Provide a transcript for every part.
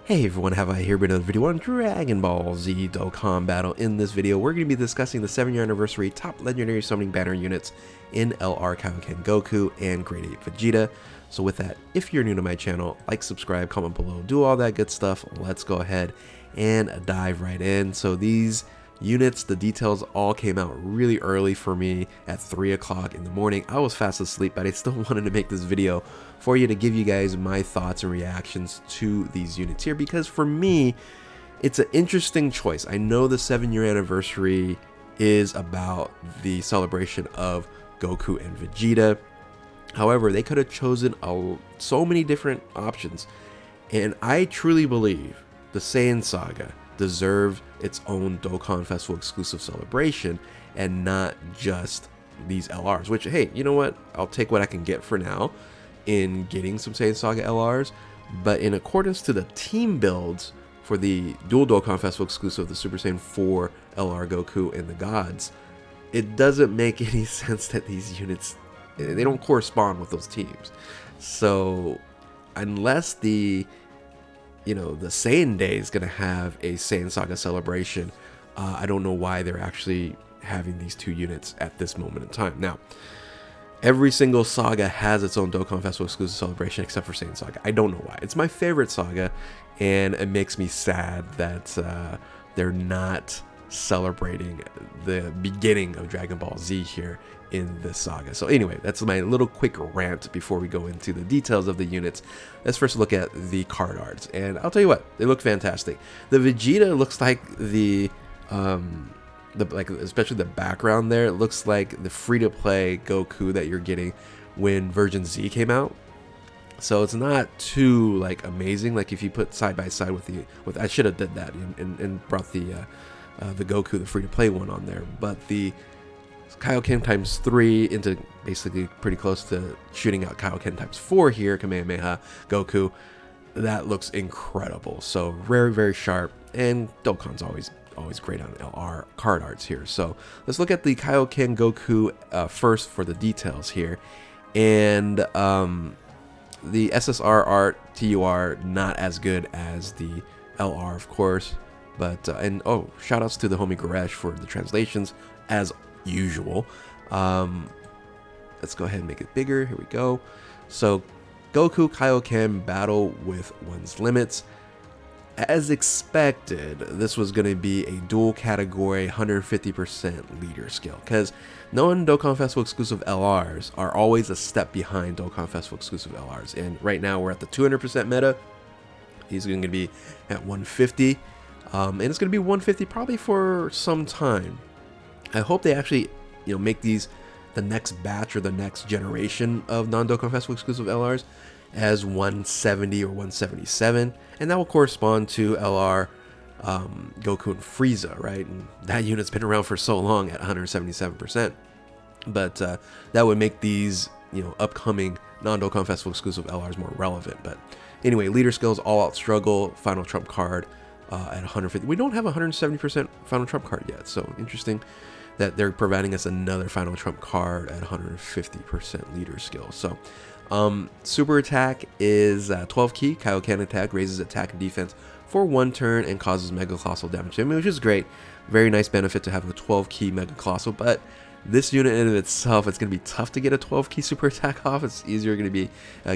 Hey everyone, have I here with another video on Dragon Ball Z Dokkan Battle. In this video, we're going to be discussing the 7-year anniversary top legendary summoning banner units in LR Kaioken Goku and Grade 8 Vegeta. So with that, if you're new to my channel, like, subscribe, comment below, do all that good stuff. Let's go ahead and dive right in. So these units, the details all came out really early for me at 3 o'clock in the morning. I was fast asleep, but I still wanted to make this video for you to give you guys my thoughts and reactions to these units here, because for me, it's an interesting choice. I know the 7-year anniversary is about the celebration of Goku and Vegeta. However, they could have chosen so many different options, and I truly believe the Saiyan Saga deserved its own Dokkan Festival exclusive celebration and not just these LRs, which, hey, you know what? I'll take what I can get for now in getting some Saiyan Saga LRs, but in accordance to the team builds for the dual Dokkan Festival exclusive of the Super Saiyan 4 LR Goku and the Gods, it doesn't make any sense that these units, they don't correspond with those teams. So unless the Saiyan Day is going to have a Saiyan Saga celebration, I don't know why they're actually having these two units at this moment in time. Now, every single saga has its own Dokkan Festival exclusive celebration except for Saiyan Saga. I don't know why. It's my favorite saga, and it makes me sad that they're not celebrating the beginning of Dragon Ball Z here in this saga. So anyway, that's my little quick rant before we go into the details of the units. Let's first look at the card arts, and I'll tell you what, they look fantastic. The Vegeta looks like especially the background there, it looks like the free-to-play Goku that you're getting when version Z came out. So it's not too amazing. Like if you put side by side with I should have did that and brought the Goku, the free-to-play one, on there, but the Kaio-Ken times 3 into basically pretty close to shooting out Kaio-Ken times 4 here, Kamehameha Goku, that looks incredible. So very, very sharp, and Dokkan's always great on LR card arts here. So let's look at the Kaioken Goku first for the details here. And the SSR art, TUR, not as good as the LR, of course. But, and oh, shout outs to the homie Goresh for the translations, as usual. Let's go ahead and make it bigger. Here we go. So Goku Kaioken battle with one's limits. As expected, this was going to be a dual category 150% leader skill, because non-Dokkan Festival exclusive LRs are always a step behind Dokkan Festival exclusive LRs, and right now we're at the 200% meta. He's going to be at 150, and it's going to be 150 probably for some time. I hope they actually make these the next batch or the next generation of non-Dokkan Festival exclusive LRs as 170 or 177, and that will correspond to LR Goku and Frieza, right? And that unit's been around for so long at 177%, but that would make these upcoming non-Dokkan Festival exclusive LRs more relevant. But anyway, leader skills, all out struggle, final trump card at 150. We don't have a 170% final trump card yet, so interesting that they're providing us another final trump card at 150% leader skill. So super attack is 12 key. Kaio-Ken attack raises attack and defense for 1 turn and causes mega colossal damage to him, which is great. Very nice benefit to have a 12 key mega colossal, but this unit in of itself, it's going to be tough to get a 12 key super attack off. It's easier going to be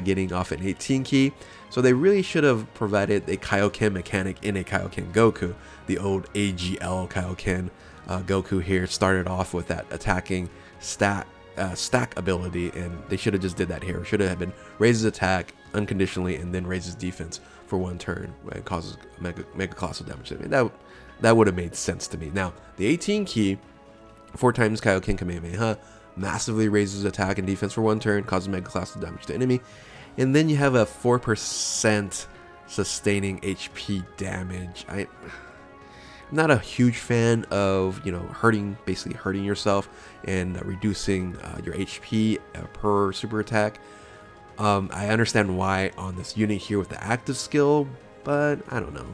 getting off an 18 key. So they really should have provided a Kaio-Ken mechanic in a Kaioken Goku. The old AGL Kaioken Goku here started off with that attacking stack ability, and they should have just did that here. Should have been raises attack unconditionally and then raises defense for 1 turn when it causes mega colossal damage. I mean, that would have made sense to me. Now the 18 key, 4 times Kaioken Kamehameha, massively raises attack and defense for 1 turn, causes mega colossal damage to enemy, and then you have a 4% sustaining HP damage. I'm not a huge fan of basically hurting yourself and reducing your HP per super attack. I understand why on this unit here with the active skill, but I don't know.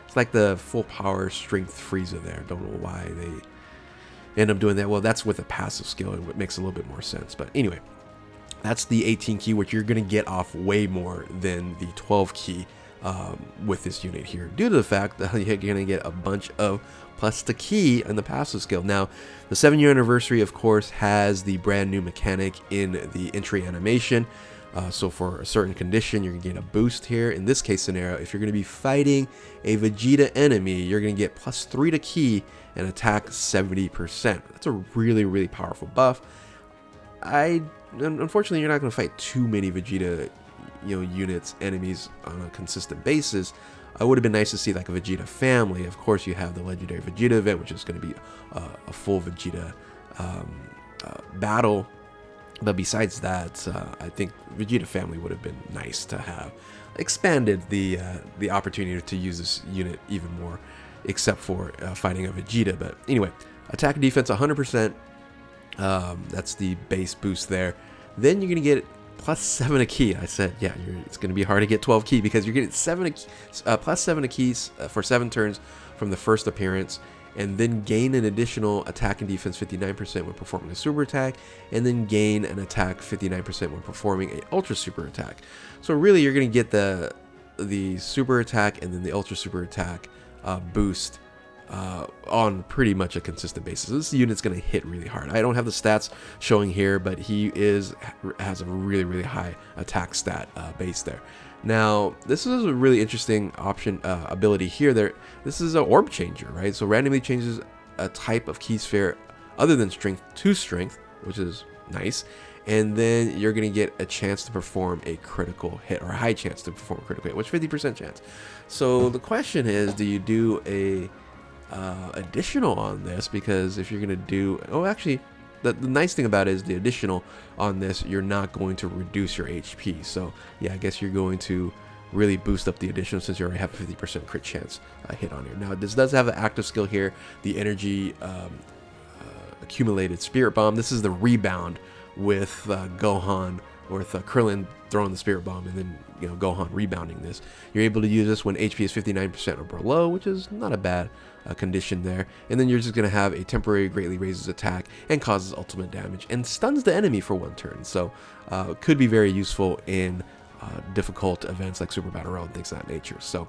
It's like the full power strength Frieza there. Don't know why they end up doing that. Well, that's with a passive skill. It makes a little bit more sense. But anyway, That's the 18 key, which you're going to get off way more than the 12 key with this unit here, due to the fact that you're going to get a bunch of plus the key and the passive skill. Now, the 7-year anniversary, of course, has the brand new mechanic in the entry animation. So for a certain condition, you're going to get a boost here. In this case scenario, if you're going to be fighting a Vegeta enemy, you're going to get +3 to ki and attack 70%. That's a really, really powerful buff. Unfortunately, you're not going to fight too many Vegeta, units, enemies on a consistent basis. It would have been nice to see like a Vegeta family. Of course, you have the legendary Vegeta event, which is going to be a full Vegeta battle. But besides that, I think Vegeta family would have been nice to have expanded the opportunity to use this unit even more, except for fighting a Vegeta. But anyway, attack and defense 100%. That's the base boost there. Then you're gonna get +7 a ki. I said, yeah, it's gonna be hard to get 12 ki because you're getting +7 a keys for 7 turns from the first appearance, and then gain an additional attack and defense 59% when performing a super attack, and then gain an attack 59% when performing a ultra super attack. So really, you're gonna get the super attack and then the ultra super attack boost on pretty much a consistent basis. This unit's going to hit really hard. I don't have the stats showing here, but he has a really, really high attack stat base there. Now, this is a really interesting ability here. This is an orb changer, right? So randomly changes a type of key sphere other than strength to strength, which is nice. And then you're going to get a chance to perform a critical hit, or a high chance to perform a critical hit, which 50% chance. So the question is, do you do a additional on this? Because if you're going to do, actually, the nice thing about it is the additional on this, you're not going to reduce your HP. So yeah, I guess you're going to really boost up the additional since you already have a 50% crit chance hit on here. Now, this does have an active skill here, the energy accumulated spirit bomb. This is the rebound with Gohan, with Krillin throwing the spirit bomb and then Gohan rebounding this. You're able to use this when HP is 59% or below, which is not a bad condition there. And then you're just going to have a temporary greatly raises attack and causes ultimate damage and stuns the enemy for 1 turn. So could be very useful in difficult events like Super Battle Royale and things of that nature. So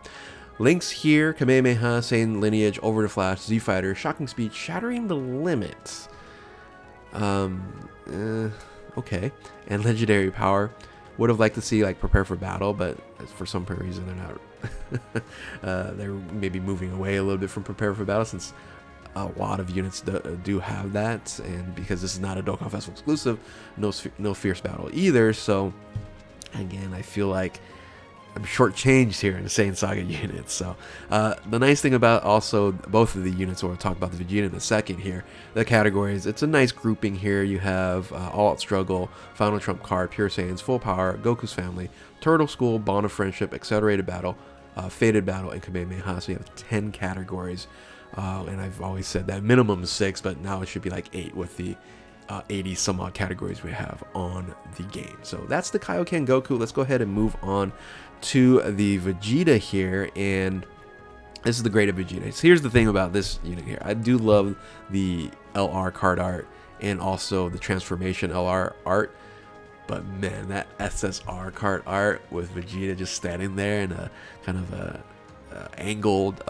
links here: Kamehameha, Saiyan Lineage, Over the Flash, Z Fighter, Shocking Speed, Shattering the Limits. Okay, and legendary power. Would have liked to see like Prepare for Battle, but for some reason they're not. They're maybe moving away a little bit from Prepare for Battle, since a lot of units do have that, and because this is not a Dokkan Festival exclusive, no Fierce Battle either. So again, I feel like I'm shortchanged here in the Saiyan Saga units. So the nice thing about also both of the units, we'll talk about the Vegeta in a second here, the categories, it's a nice grouping here. You have All Out Struggle, Final Trump Card, Pure Saiyans, Full Power, Goku's Family, Turtle School, Bond of Friendship, Accelerated Battle, Fated Battle, and Kamehameha. So you have 10 categories, and I've always said that minimum is 6, but now it should be like 8 with the 80 some odd categories we have on the game. So that's the Kaioken Goku. Let's go ahead and move on to the Vegeta here, and this is the grade of Vegeta. So here's the thing about this unit here. I do love the LR card art and also the transformation LR art, but man, that SSR card art with Vegeta just standing there in a kind of a angled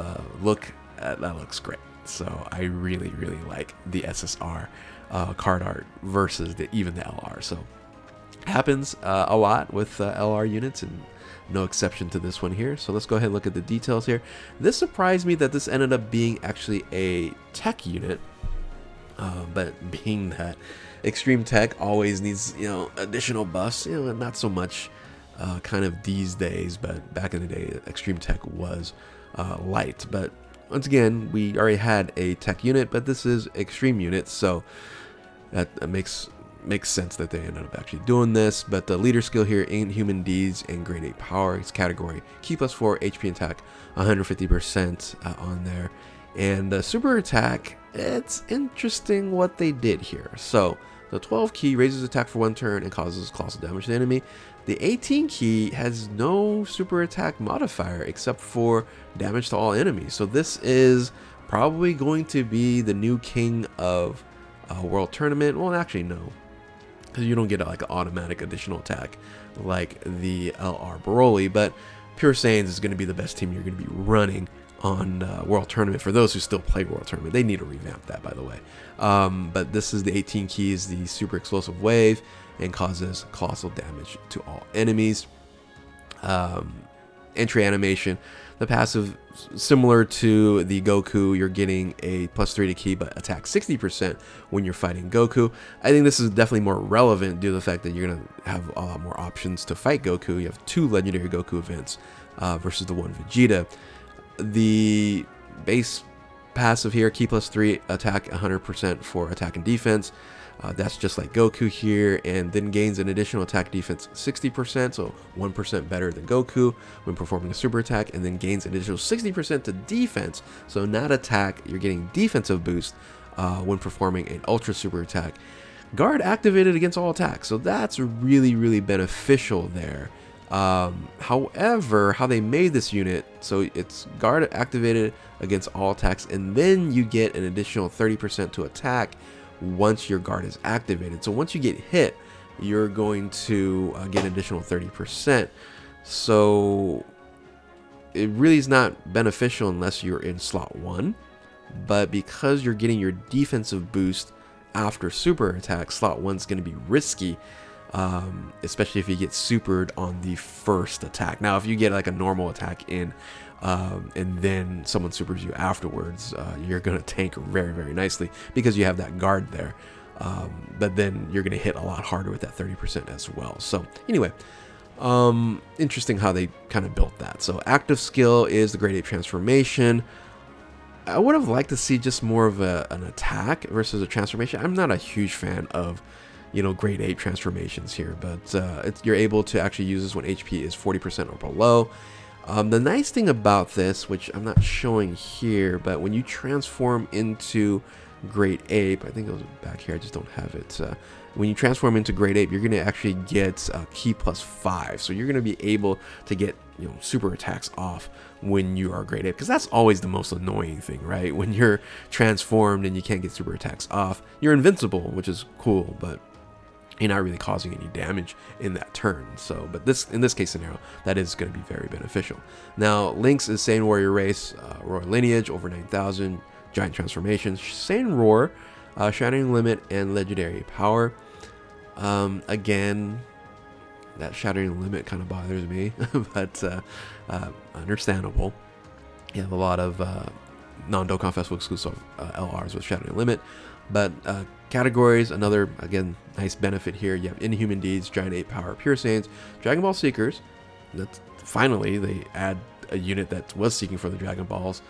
look, that looks great. So I really, really like the SSR card art versus even the LR. So happens a lot with LR units, and no exception to this one here. So let's go ahead and look at the details here. This surprised me that this ended up being actually a tech unit, but being that Extreme Tech always needs additional buffs, not so much kind of these days, but back in the day Extreme Tech was light. But once again, we already had a tech unit, but this is extreme unit, so that makes sense that they ended up actually doing this. But the leader skill here, Inhuman Deeds and Grade 8 Power, its category, Key +4, HP attack 150% on there. And the super attack, it's interesting what they did here. So the 12 key raises attack for 1 turn and causes colossal damage to the enemy. The 18 key has no super attack modifier except for damage to all enemies. So this is probably going to be the new king of World Tournament. Well, actually no, because you don't get like an automatic additional attack like the LR Broly, but Pure Saiyans is going to be the best team you're going to be running on World Tournament. For those who still play World Tournament, they need to revamp that, by the way. But this is the 18 keys, the super explosive wave, and causes colossal damage to all enemies. Entry animation, the passive similar to the Goku, you're getting a +3 to ki but attack 60% when you're fighting Goku. I think this is definitely more relevant due to the fact that you're going to have a lot more options to fight Goku. You have 2 legendary Goku events versus the 1 Vegeta. The base passive here, ki +3, attack 100% for attack and defense. That's just like Goku here, and then gains an additional attack defense 60%, so 1% better than Goku when performing a super attack, and then gains an additional 60% to defense, so not attack, you're getting defensive boost when performing an ultra super attack. Guard activated against all attacks, so that's really beneficial there. However, how they made this unit, so it's guard activated against all attacks, and then you get an additional 30% to attack once your guard is activated. So once you get hit, you're going to get an additional 30%. So it really is not beneficial unless you're in slot 1, but because you're getting your defensive boost after super attack, slot 1's going to be risky, especially if you get supered on the first attack. Now if you get like a normal attack in and then someone supers you afterwards, you're going to tank very nicely because you have that guard there. But then you're going to hit a lot harder with that 30% as well. So anyway, interesting how they kind of built that. So active skill is the Grade 8 transformation. I would have liked to see just more of an attack versus a transformation. I'm not a huge fan of, you know, Grade 8 transformations here, but you're able to actually use this when HP is 40% or below. The nice thing about this, which I'm not showing here, but when you transform into Great Ape, I think it was back here, I just don't have it. When you transform into Great Ape, you're going to actually get ki +5. So you're going to be able to get, you know, super attacks off when you are Great Ape, because that's always the most annoying thing, right? When you're transformed and you can't get super attacks off, you're invincible, which is cool, but you're not really causing any damage in that turn. So, but in this case scenario, that is going to be very beneficial. Now, Link's is Saiyan Warrior Race, Royal Lineage, over 9,000, Giant Transformations, Saiyan Roar, Shattering Limit, and Legendary Power. Again, that Shattering Limit kind of bothers me, but understandable. You have a lot of non-Dokkan Festival exclusive LRs with Shattering Limit. But categories, another, again, nice benefit here. You have Inhuman Deeds, Giant 8 Power, Pure Saiyans, Dragon Ball Seekers. That's, finally, they add a unit that was seeking for the Dragon Balls.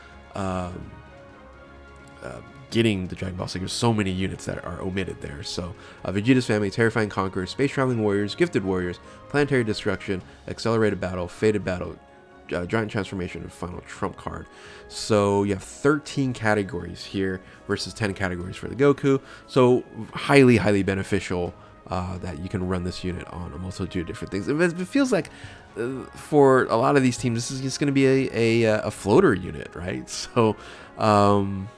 Getting the Dragon Ball Seekers, so many units that are omitted there. So Vegeta's Family, Terrifying Conquerors, Space Traveling Warriors, Gifted Warriors, Planetary Destruction, Accelerated Battle, Fated Battle, Giant Transformation, and Final Trump card. So you have 13 categories here versus 10 categories for the Goku. So highly beneficial that you can run this unit on a multitude of different things. It feels like for a lot of these teams, this is just going to be a floater unit, right? So I'm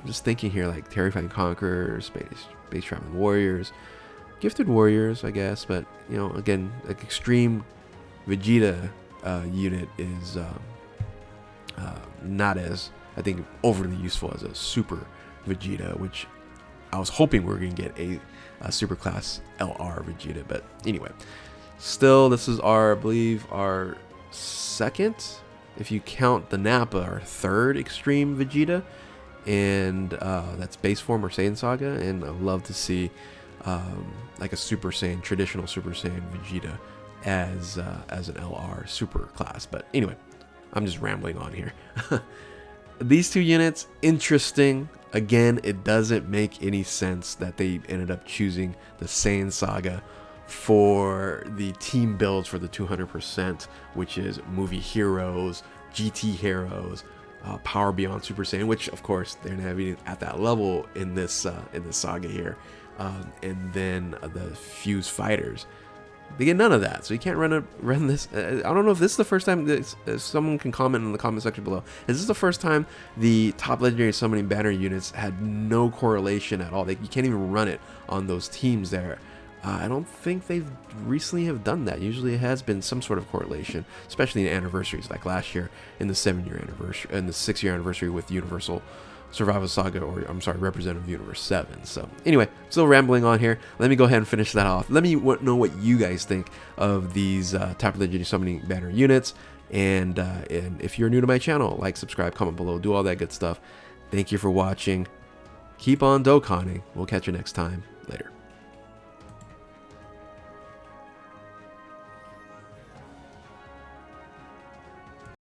just thinking here, like Terrifying Conquerors, Space Traveling Warriors, Gifted Warriors, I guess. But, you know, again, like Extreme Vegeta unit is not as, I think, overly useful as a Super Vegeta, which I was hoping we were going to get a Super Class LR Vegeta. But anyway, still, this is I believe our second, if you count the Nappa, our third Extreme Vegeta, and that's base form or Saiyan Saga. And I'd love to see like a Super Saiyan, traditional Super Saiyan Vegeta as an LR super class. But anyway, I'm just rambling on here. These two units, interesting. Again, it doesn't make any sense that they ended up choosing the Saiyan Saga for the team builds for the 200%, which is movie heroes, GT heroes, Power Beyond Super Saiyan, which of course they're not even at that level in this saga here, and then the Fuse Fighters. They get none of that, so you can't run this. I don't know if this is the first time that someone can comment in the comment section below. Is this the first time the top legendary summoning banner units had no correlation at all? You can't even run it on those teams there. I don't think they've recently have done that. Usually it has been some sort of correlation, especially in anniversaries, like last year in the 7-year anniversary and the 6-year anniversary with Universal Survival Saga, or I'm sorry, Representative Universe 7. So anyway, still rambling on here. Let me go ahead and finish that off. Let me know what you guys think of these Type of Legendary Summoning Banner units. And if you're new to my channel, like, subscribe, comment below, do all that good stuff. Thank you for watching. Keep on Dokkaning. We'll catch you next time. Later.